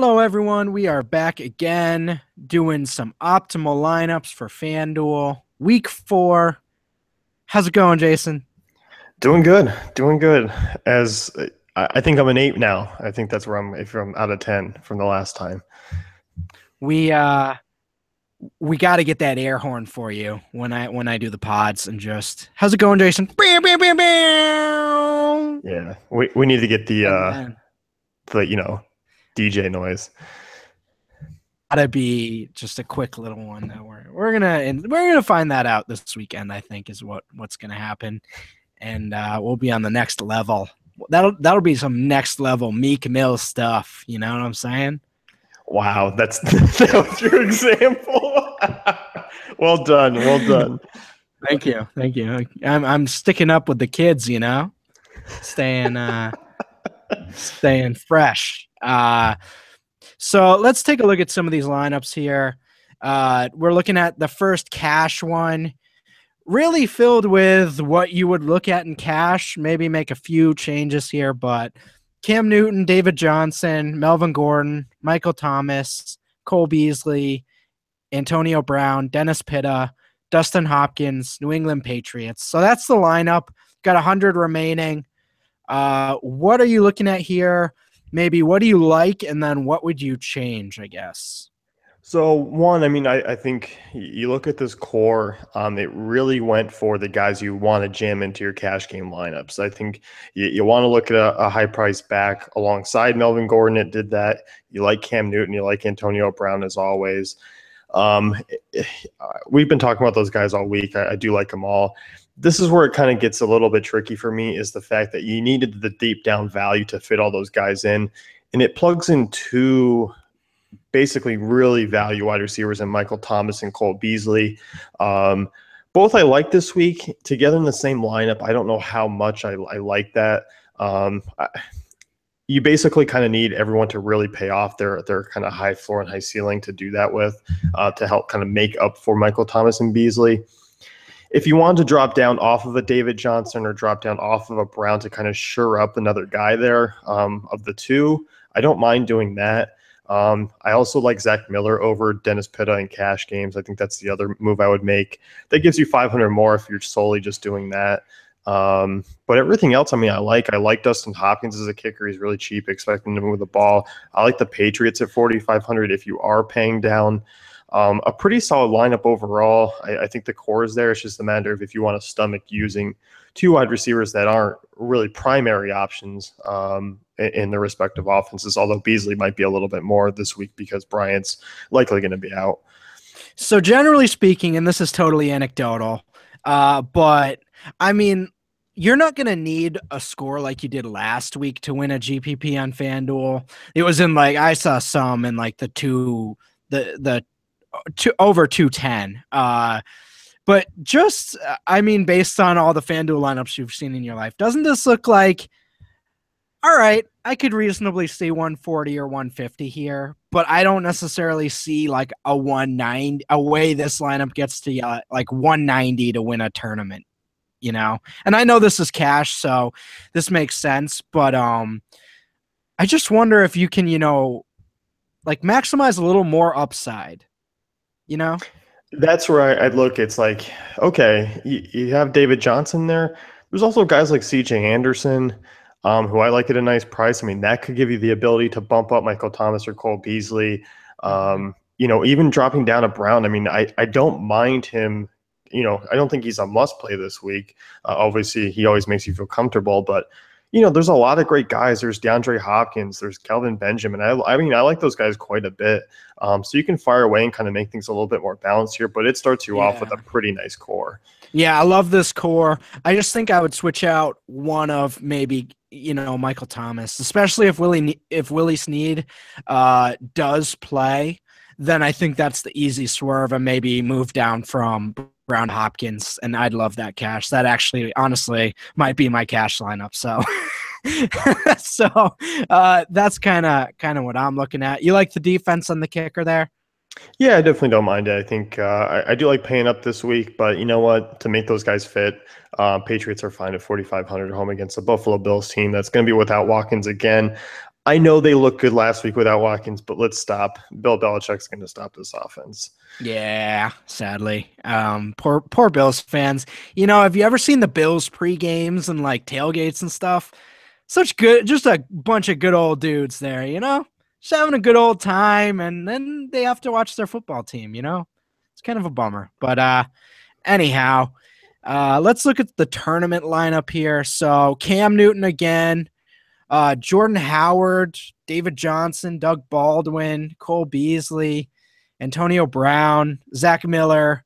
Hello, everyone. We are back again doing some optimal lineups for FanDuel Week 4. How's it going, Jason? Doing good, doing good. As I think I'm an 8 now. I think that's where I'm if I'm out of 10 from the last time. We uh we got to get that air horn for you when I do the pods and just how's it going, Jason? Bam, bam, bam, bam. Yeah, we need to get the And uh then the DJ noise. gotta be just a quick little one that we're gonna find that out this weekend. I think is what's gonna happen, and we'll be on the next level. That'll be some next level Meek Mill stuff. You know what I'm saying? Wow, that was your example. Well done, well done. Thank you, thank you. I'm sticking up with the kids. Staying staying fresh. So let's take a look at some of these lineups here. We're looking at the first cash one, really filled with what you would look at in cash, maybe make a few changes here, but Cam Newton, David Johnson, Melvin Gordon, Michael Thomas, Cole Beasley, Antonio Brown, Dennis Pitta, Dustin Hopkins, New England Patriots. So that's the lineup. Got 100 remaining. What are you looking at here? Maybe what do you like, and then what would you change, I guess? So one, I think you look at this core, it really went for the guys you want to jam into your cash game lineups. I think you want to look at a high price back alongside Melvin Gordon. It did that. You like Cam Newton, you like Antonio Brown as always. We've been talking about those guys all week. I do like them all. This is where it kind of gets a little bit tricky for me is the fact that you needed the deep down value to fit all those guys in. And it plugs in two basically really value wide receivers in Michael Thomas and Cole Beasley. Both I like this week together in the same lineup. I don't know how much I like that. You basically kind of need everyone to really pay off their kind of high floor and high ceiling to do that with to help kind of make up for Michael Thomas and Beasley. If you want to drop down off of a David Johnson or drop down off of a Brown to kind of shore up another guy there of the two, I don't mind doing that. I also like Zach Miller over Dennis Pitta in cash games. I think that's the other move I would make. That gives you 500 more if you're solely just doing that. But everything else, I like Dustin Hopkins as a kicker. He's really cheap, expecting to move the ball. I like the Patriots at 4,500 if you are paying down. A pretty solid lineup overall. I think the core is there. It's just a matter of if you want to stomach using two wide receivers that aren't really primary options in their respective offenses, although Beasley might be a little bit more this week because Bryant's likely going to be out. So generally speaking, and this is totally anecdotal, but I mean, you're not going to need a score like you did last week to win a GPP on FanDuel. It was in I saw some in the over 210. But just, based on all the FanDuel lineups you've seen in your life, doesn't this look like, all right, I could reasonably see 140 or 150 here, but I don't necessarily see a 190, a way this lineup gets to 190 to win a tournament, And I know this is cash, so this makes sense, but I just wonder if you can, maximize a little more upside, That's where I'd look. It's okay, you have David Johnson there. There's also guys like CJ Anderson, who I like at a nice price. That could give you the ability to bump up Michael Thomas or Cole Beasley. Even dropping down a Brown. I don't mind him. I don't think he's a must play this week. Obviously, he always makes you feel comfortable, but there's a lot of great guys. There's DeAndre Hopkins. There's Kelvin Benjamin. I like those guys quite a bit. So you can fire away and kind of make things a little bit more balanced here, but it starts you off with a pretty nice core. Yeah, I love this core. I just think I would switch out one of maybe, Michael Thomas, especially if Willie Snead does play, then I think that's the easy swerve and maybe move down from Brown Hopkins, and I'd love that cash. That actually, honestly, might be my cash lineup. So, that's kind of what I'm looking at. You like the defense on the kicker there? Yeah, I definitely don't mind it. I think I do like paying up this week, but you know what? To make those guys fit, Patriots are fine at 4,500 home against the Buffalo Bills team. That's going to be without Watkins again. I know they looked good last week without Watkins, but let's stop. Bill Belichick's going to stop this offense. Yeah, sadly. Poor Bills fans. You know, have you ever seen the Bills pre-games and like tailgates and stuff? Such good, just a bunch of good old dudes there, you know? Just having a good old time, and then they have to watch their football team, you know? It's kind of a bummer. But anyhow, let's look at the tournament lineup here. So Cam Newton again, Jordan Howard, David Johnson, Doug Baldwin, Cole Beasley, Antonio Brown, Zach Miller,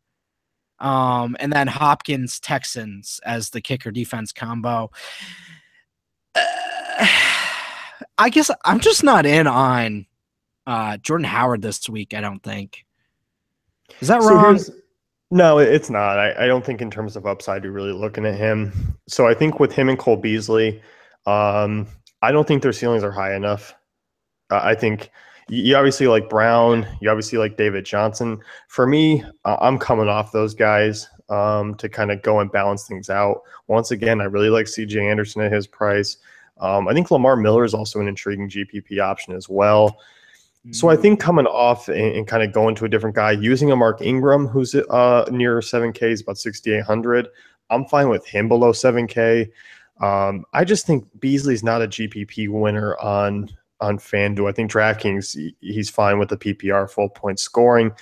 and then Hopkins Texans as the kicker defense combo. I guess I'm just not in on Jordan Howard this week, I don't think. Is that wrong? No, it's not. I don't think in terms of upside, you're really looking at him. So I think with him and Cole Beasley, I don't think their ceilings are high enough. I think you obviously like Brown. You obviously like David Johnson. For me, I'm coming off those guys to kind of go and balance things out. Once again, I really like C.J. Anderson at his price. I think Lamar Miller is also an intriguing GPP option as well. So I think coming off and kind of going to a different guy, using a Mark Ingram who's near 7K, is about 6,800. I'm fine with him below 7K. I just think Beasley's not a GPP winner on FanDuel. I think DraftKings, he's fine with the PPR full point scoring.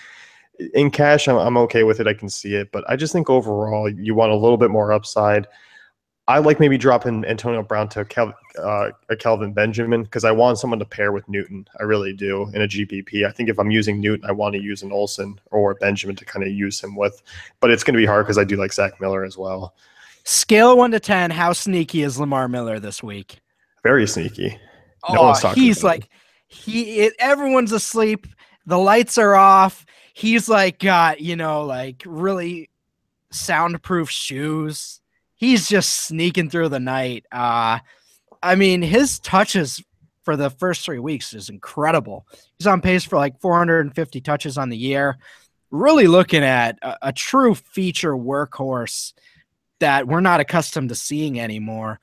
In cash, I'm okay with it. I can see it. But I just think overall, you want a little bit more upside. I like maybe dropping Antonio Brown to Kelvin Benjamin because I want someone to pair with Newton. I really do in a GPP. I think if I'm using Newton, I want to use an Olsen or Benjamin to kind of use him with. But it's going to be hard because I do like Zach Miller as well. Scale of 1 to 10, how sneaky is Lamar Miller this week? Very sneaky. No one's talking he's like him. Everyone's asleep. The lights are off. He's like got, like really soundproof shoes. He's just sneaking through the night. I mean, his touches for the first 3 weeks is incredible. He's on pace for like 450 touches on the year. Really looking at a true feature workhorse that we're not accustomed to seeing anymore.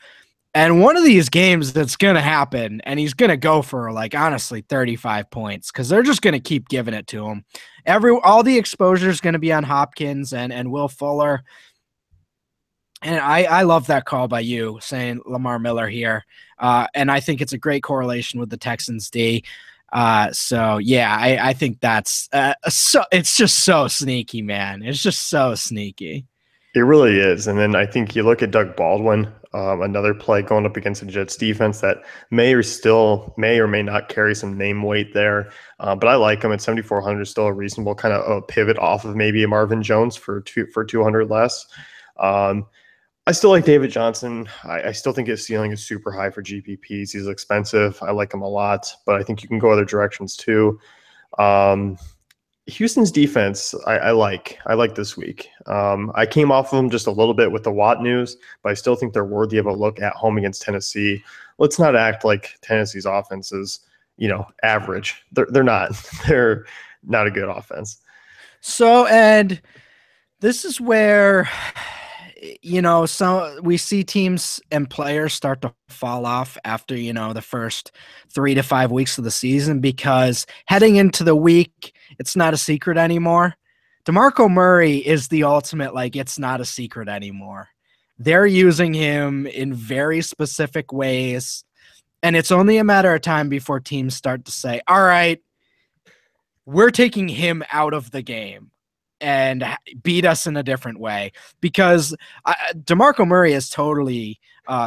And one of these games that's going to happen, and he's going to go for, like, honestly, 35 points because they're just going to keep giving it to him. All the exposure is going to be on Hopkins and Will Fuller. And I love that call by you saying Lamar Miller here. And I think it's a great correlation with the Texans D. So, yeah, I think that's it's just so sneaky, man. It's just so sneaky. It really is. And then I think you look at Doug Baldwin, another play going up against the Jets defense that may or may not carry some name weight there. But I like him at 7,400, still a reasonable kind of a pivot off of maybe a Marvin Jones for 200 less. I still like David Johnson. I still think his ceiling is super high for GPPs. He's expensive. I like him a lot, but I think you can go other directions too. Houston's defense, I like this week. I came off of them just a little bit with the Watt news, but I still think they're worthy of a look at home against Tennessee. Let's not act like Tennessee's offense is, average. They're not. They're not a good offense. So, and this is where, so we see teams and players start to fall off after, the first 3 to 5 weeks of the season, because heading into the week, it's not a secret anymore. DeMarco Murray is the ultimate, it's not a secret anymore. They're using him in very specific ways, and it's only a matter of time before teams start to say, all right, we're taking him out of the game and beat us in a different way, because DeMarco Murray has totally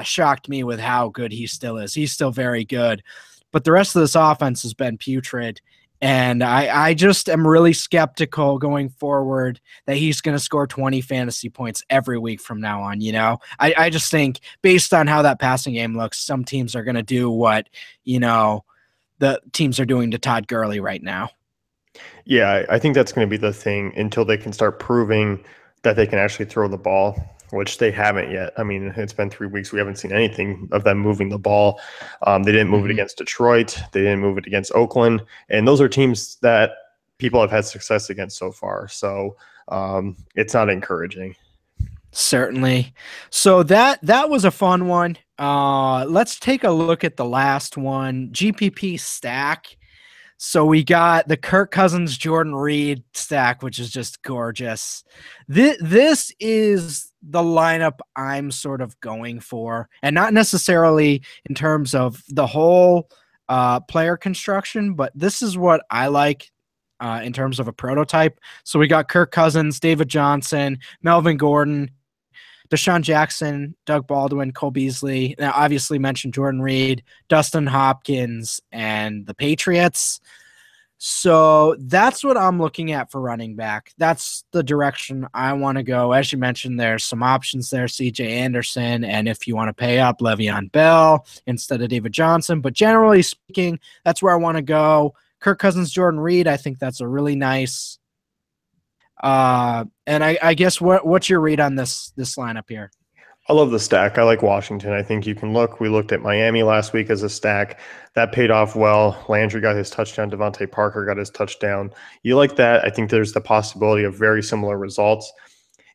shocked me with how good he still is. He's still very good, but the rest of this offense has been putrid, and I just am really skeptical going forward that he's going to score 20 fantasy points every week from now on. I just think based on how that passing game looks, some teams are going to do what, the teams are doing to Todd Gurley right now. Yeah, I think that's going to be the thing until they can start proving that they can actually throw the ball, which they haven't yet. I mean, it's been 3 weeks. We haven't seen anything of them moving the ball. They didn't move it against Detroit. They didn't move it against Oakland. And those are teams that people have had success against so far. So it's not encouraging. Certainly. So that was a fun one. Let's take a look at the last one, GPP stack. So we got the Kirk Cousins, Jordan Reed stack, which is just gorgeous. This is the lineup I'm sort of going for, and not necessarily in terms of the whole player construction, but this is what I like in terms of a prototype. So we got Kirk Cousins, David Johnson, Melvin Gordon, Deshaun Jackson, Doug Baldwin, Cole Beasley. Now, obviously mentioned Jordan Reed, Dustin Hopkins, and the Patriots. So that's what I'm looking at for running back. That's the direction I want to go. As you mentioned, there's some options there, CJ Anderson, and if you want to pay up, Le'Veon Bell instead of David Johnson. But generally speaking, that's where I want to go. Kirk Cousins, Jordan Reed, I think that's a really nice. And I guess what's your read on this lineup here? I love the stack. I like Washington. I think you can look. We looked at Miami last week as a stack. That paid off well. Landry got his touchdown. Devontae Parker got his touchdown. You like that. I think there's the possibility of very similar results.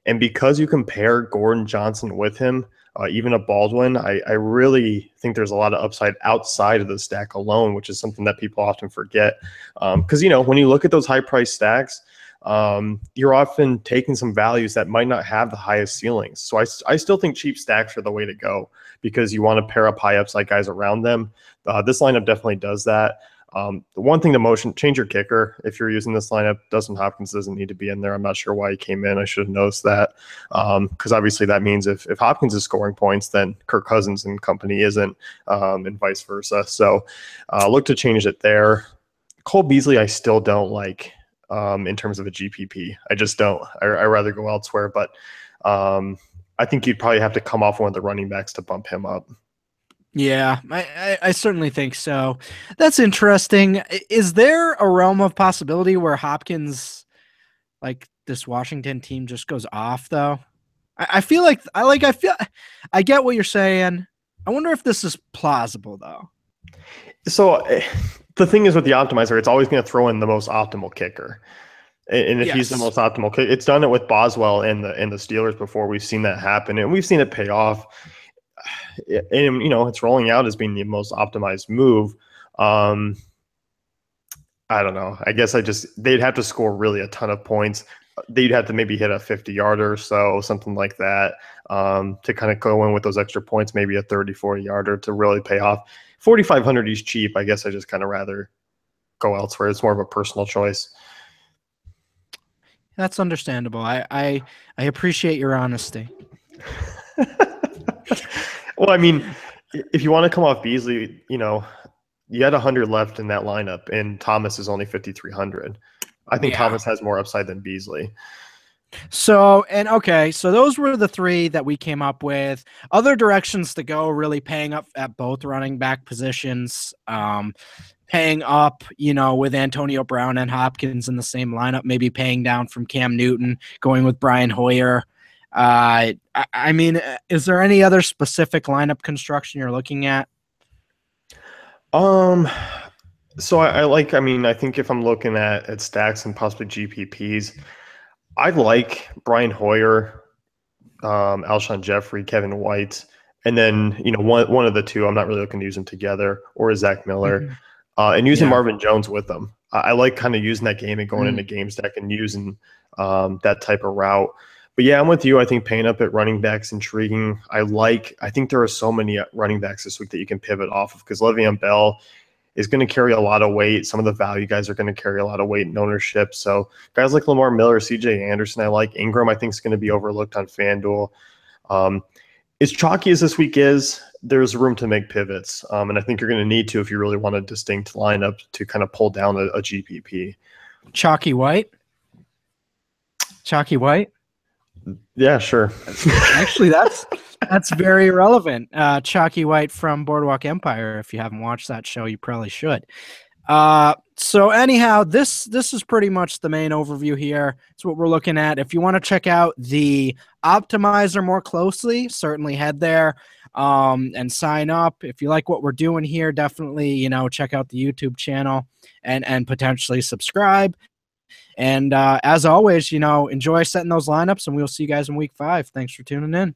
And because you compare Gordon Johnson with him, even a Baldwin, I really think there's a lot of upside outside of the stack alone, which is something that people often forget. Because, when you look at those high-priced stacks, you're often taking some values that might not have the highest ceilings. So I still think cheap stacks are the way to go because you want to pair up high upside guys around them. This lineup definitely does that. The one thing to change your kicker if you're using this lineup. Dustin Hopkins doesn't need to be in there. I'm not sure why he came in. I should have noticed that because obviously that means if Hopkins is scoring points, then Kirk Cousins and company isn't, and vice versa. So look to change it there. Cole Beasley, I still don't like. In terms of a GPP, I just don't. I rather go elsewhere, but I think you'd probably have to come off one of the running backs to bump him up. Yeah, I certainly think so. That's interesting. Is there a realm of possibility where Hopkins, like this Washington team, just goes off though? I feel like I get what you're saying. I wonder if this is plausible though. So the thing is with the optimizer, it's always going to throw in the most optimal kicker. And if he's the most optimal kicker, it's done it with Boswell and the Steelers before. We've seen that happen, and we've seen it pay off. And, it's rolling out as being the most optimized move. I don't know. I guess they'd have to score really a ton of points. They'd have to maybe hit a 50-yarder or so, something like that, to kind of go in with those extra points, maybe a 30, 40-yarder to really pay off. 4,500 is cheap. I guess I just kind of rather go elsewhere. It's more of a personal choice. That's understandable. I appreciate your honesty. Well, I mean, if you want to come off Beasley, you had 100 left in that lineup, and Thomas is only 5,300. I think Thomas has more upside than Beasley. So those were the three that we came up with. Other directions to go, really paying up at both running back positions, paying up, with Antonio Brown and Hopkins in the same lineup, maybe paying down from Cam Newton, going with Brian Hoyer. I mean, is there any other specific lineup construction you're looking at? So I think if I'm looking at stacks and possibly GPPs, I like Brian Hoyer, Alshon Jeffrey, Kevin White, and then one of the two. I'm not really looking to use them together, or Zach Miller, and using Marvin Jones with them. I like kind of using that game and going into game stack and using that type of route. But yeah, I'm with you. I think paying up at running backs intriguing. I think there are so many running backs this week that you can pivot off of because Le'Veon Bell is going to carry a lot of weight. Some of the value guys are going to carry a lot of weight in ownership. So guys like Lamar Miller, CJ Anderson, I like. Ingram, I think, is going to be overlooked on FanDuel. As chalky as this week is, there's room to make pivots. And I think you're going to need to if you really want a distinct lineup to kind of pull down a GPP. Chalky White? Yeah, sure. Actually, that's very relevant. Chalky White from Boardwalk Empire. If you haven't watched that show, you probably should. So anyhow, this is pretty much the main overview here. It's what we're looking at. If you want to check out the optimizer more closely, certainly head there and sign up. If you like what we're doing here, definitely check out the YouTube channel and potentially subscribe. And as always, enjoy setting those lineups, and we'll see you guys in week 5. Thanks for tuning in.